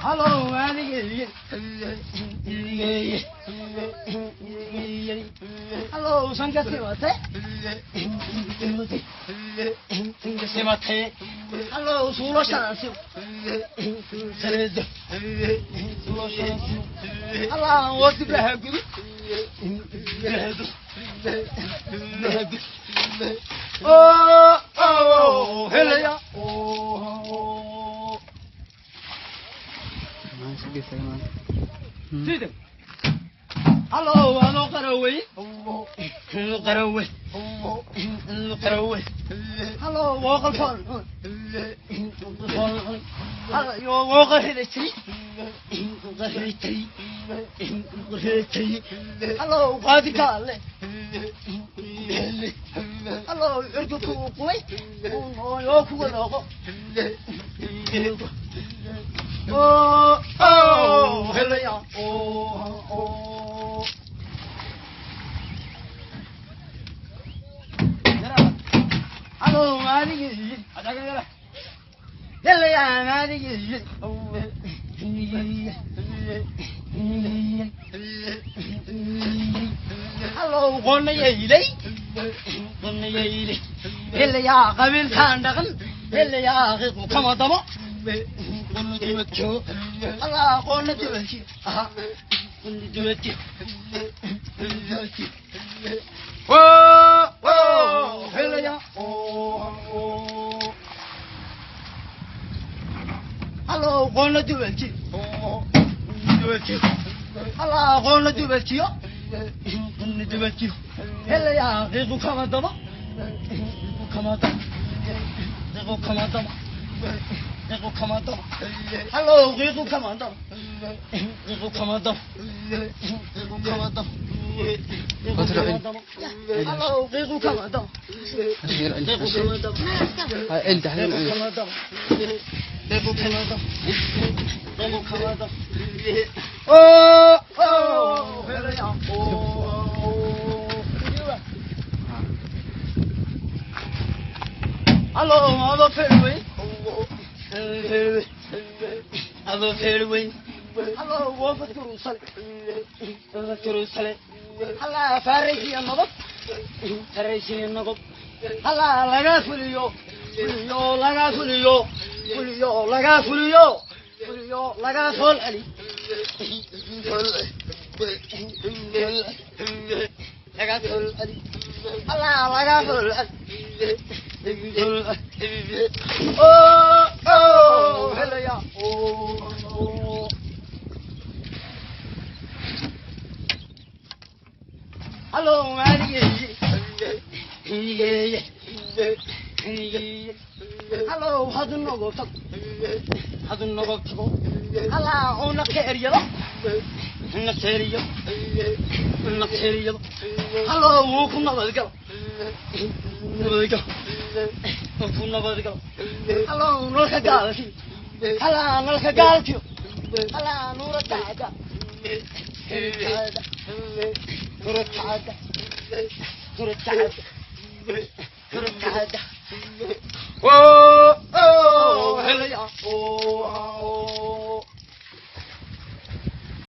Hello, Annie. Hello, Sangasimate. Sangasimate. Hello, Sulo Shansu. Sulo Shansu. Hello, what's the brag? Oh, hello. Oh. Sige, sige man. Sige. Hello, hello, Karaway. Hello, Karaway. Hello, Karaway. Hello, walk on. Hello, you walk ahead of tree. Hello, Badi Kale. Hello, you cool boy. Oh, you're cool. Oh, hello, oh. Hello, Maddie. Hello, Maddie. Hello, one lady. One lady. Hello, Gabil Kandagan. Hello, come on, Only do it, Joe. Allah, only do it. Only do it. Whoa, whoa, hello, oh. Hello, only do it. Do it. Allah, only do it. Only do it. Hello, they will come at them. Come at them. They will come at them. Little commando. Hello, little commando. Little commando. Little commando. Hello, little commando. Little commando. انت حلو. Little commando. Little commando. Oh, oh, hello, hello, Perry. Hello, Fairway. Hello, Wolf of Jerusalem. Jerusalem. Hello, Pharisee and Nobop. Pharisee and Nobop. Hello, Laga Fulio. Fulio, Laga Fulio. Fulio, Laga Fulio. Fulio, Laga Sol Ali. Laga Sol Ali. Hello, Laga Sol Ali. Oh, oh, hello, yeah. Oh. Hello, Maddie. Hello, how do you know? How do you know? Hello, on the carrier. On the carrier. On the carrier. Hello, walk on the go. Hello, look at Galaxy. Hello, look at Galaxy. Hello, look at Gaga. Whoa!